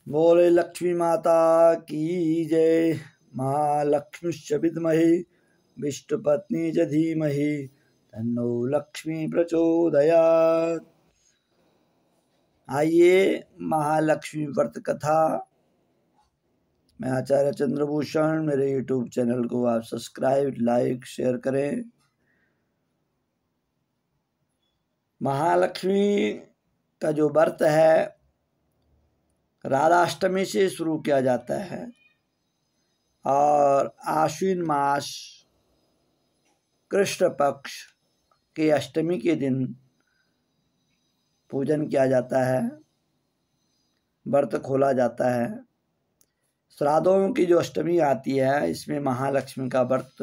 बोले लक्ष्मी माता की जय। महालक्ष्मीश्च विद्महे विष्णुपत्नी च धीमहि तन्नो लक्ष्मी प्रचोदयात्। आइए महालक्ष्मी व्रत कथा। मैं आचार्य चंद्रभूषण, मेरे YouTube चैनल को आप सब्सक्राइब, लाइक, शेयर करें। महालक्ष्मी का जो व्रत है राधाष्टमी से शुरू किया जाता है और आश्विन मास कृष्ण पक्ष के अष्टमी के दिन पूजन किया जाता है, व्रत खोला जाता है। श्राद्धों की जो अष्टमी आती है इसमें महालक्ष्मी का व्रत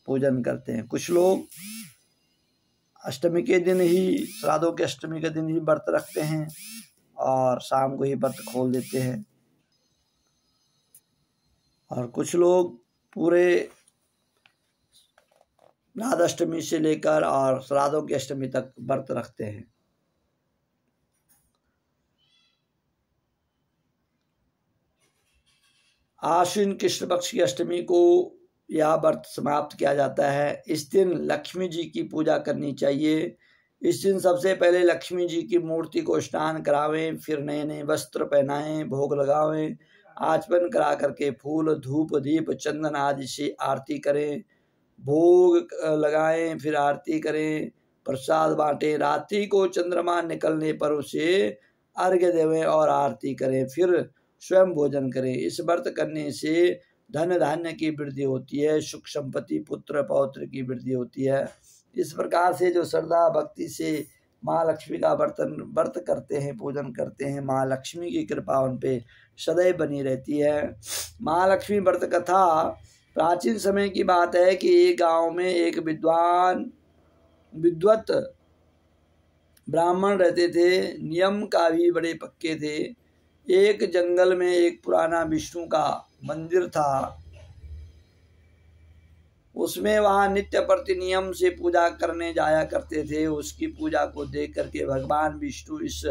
पूजन करते हैं। कुछ लोग अष्टमी के दिन ही, श्राद्धों के अष्टमी के दिन ही व्रत रखते हैं और शाम को ही व्रत खोल देते हैं, और कुछ लोग पूरे राधाष्टमी से लेकर और श्राद्धों की अष्टमी तक व्रत रखते हैं। आश्विन कृष्ण पक्ष की अष्टमी को यह व्रत समाप्त किया जाता है। इस दिन लक्ष्मी जी की पूजा करनी चाहिए। इस दिन सबसे पहले लक्ष्मी जी की मूर्ति को स्नान करावें, फिर नए नए वस्त्र पहनाएं, भोग लगावें, आचमन करा करके फूल, धूप, दीप, चंदन आदि से आरती करें, भोग लगाएं, फिर आरती करें, प्रसाद बांटें। रात्रि को चंद्रमा निकलने पर उसे अर्घ्य देवें और आरती करें, फिर स्वयं भोजन करें। इस व्रत करने से धन धान्य की वृद्धि होती है, सुख संपत्ति, पुत्र पौत्र की वृद्धि होती है। इस प्रकार से जो श्रद्धा भक्ति से माँ लक्ष्मी का व्रत करते हैं, पूजन करते हैं, माँ लक्ष्मी की कृपा उन पे सदैव बनी रहती है। माँ लक्ष्मी व्रत कथा प्राचीन समय की बात है कि एक गांव में एक विद्वत ब्राह्मण रहते थे। नियम का भी बड़े पक्के थे। एक जंगल में एक पुराना विष्णु का मंदिर था। उसमें वहाँ नित्य प्रति नियम से पूजा करने जाया करते थे। उसकी पूजा को देख करके भगवान विष्णु इस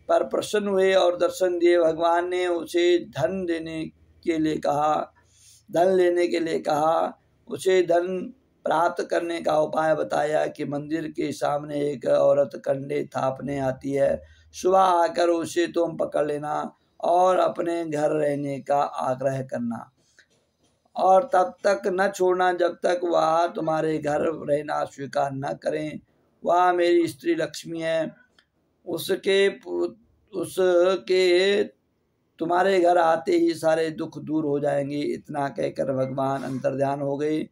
पर प्रसन्न हुए और दर्शन दिए। भगवान ने उसे धन लेने के लिए कहा। उसे धन प्राप्त करने का उपाय बताया कि मंदिर के सामने एक औरत कंडे थापने आती है। सुबह आकर उसे तुम पकड़ लेना और अपने घर रहने का आग्रह करना, और तब तक न छोड़ना जब तक वह तुम्हारे घर रहना स्वीकार न करें। वह मेरी स्त्री लक्ष्मी है, उसके तुम्हारे घर आते ही सारे दुख दूर हो जाएंगे। इतना कहकर भगवान अंतर्ध्यान हो गए।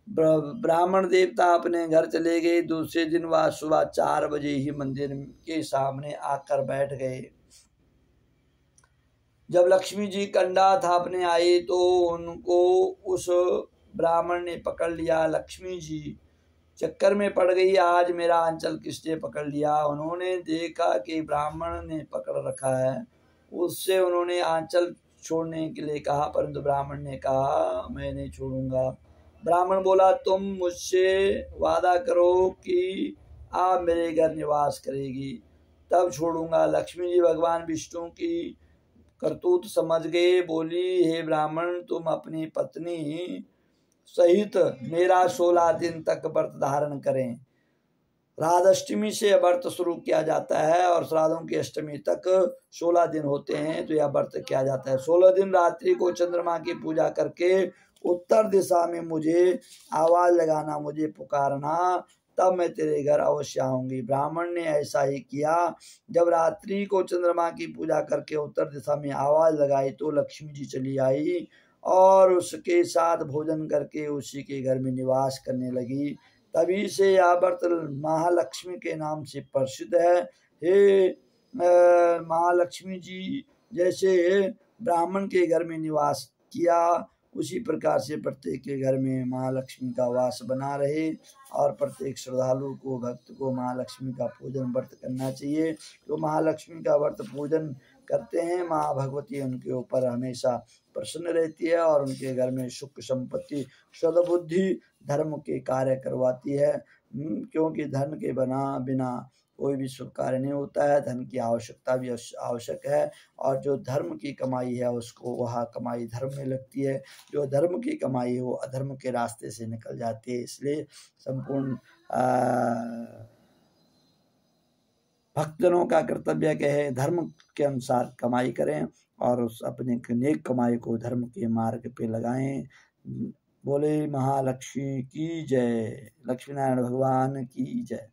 ब्राह्मण देवता अपने घर चले गए। दूसरे दिन वह सुबह 4 बजे ही मंदिर के सामने आकर बैठ गए। जब लक्ष्मी जी कंडा थापने आई तो उनको उस ब्राह्मण ने पकड़ लिया। लक्ष्मी जी चक्कर में पड़ गई, आज मेरा आंचल किसने पकड़ लिया। उन्होंने देखा कि ब्राह्मण ने पकड़ रखा है। उससे उन्होंने आंचल छोड़ने के लिए कहा, परंतु ब्राह्मण ने कहा मैं नहीं छोड़ूंगा। ब्राह्मण बोला, तुम मुझसे वादा करो कि आप मेरे घर निवास करेगी, तब छोड़ूंगा। लक्ष्मी जी भगवान विष्णु की करतूत समझ गए। बोली, हे ब्राह्मण, तुम अपनी पत्नी सहित मेरा 16 दिन तक व्रत धारण करें। राधाष्टमी से व्रत शुरू किया जाता है और श्राद्धों की अष्टमी तक 16 दिन होते हैं, तो यह व्रत किया जाता है। 16 दिन रात्रि को चंद्रमा की पूजा करके उत्तर दिशा में मुझे आवाज लगाना, मुझे पुकारना, तब मैं तेरे घर अवश्य आऊंगी। ब्राह्मण ने ऐसा ही किया। जब रात्रि को चंद्रमा की पूजा करके उत्तर दिशा में आवाज लगाई तो लक्ष्मी जी चली आई और उसके साथ भोजन करके उसी के घर में निवास करने लगी। तभी से यह व्रत महालक्ष्मी के नाम से प्रसिद्ध है। हे महालक्ष्मी जी जैसे ब्राह्मण के घर में निवास किया, उसी प्रकार से प्रत्येक के घर में महालक्ष्मी का वास बना रहे और प्रत्येक श्रद्धालु को, भक्त को महालक्ष्मी का पूजन व्रत करना चाहिए। तो महालक्ष्मी का व्रत पूजन करते हैं, माँ भगवती उनके ऊपर हमेशा प्रसन्न रहती है और उनके घर में सुख संपत्ति, सद्बुद्धि, धर्म के कार्य करवाती है। क्योंकि धन के बिना कोई भी शुभ कार्य नहीं होता है। धन की आवश्यकता भी आवश्यक है, और जो धर्म की कमाई है उसको वह कमाई धर्म में लगती है, जो धर्म की कमाई हो अधर्म के रास्ते से निकल जाती है। इसलिए संपूर्ण भक्तजनों का कर्तव्य क्या है, धर्म के अनुसार कमाई करें और उस अपने नेक कमाई को धर्म के मार्ग पे लगाएं। बोले महालक्ष्मी की जय, लक्ष्मी नारायण भगवान की जय।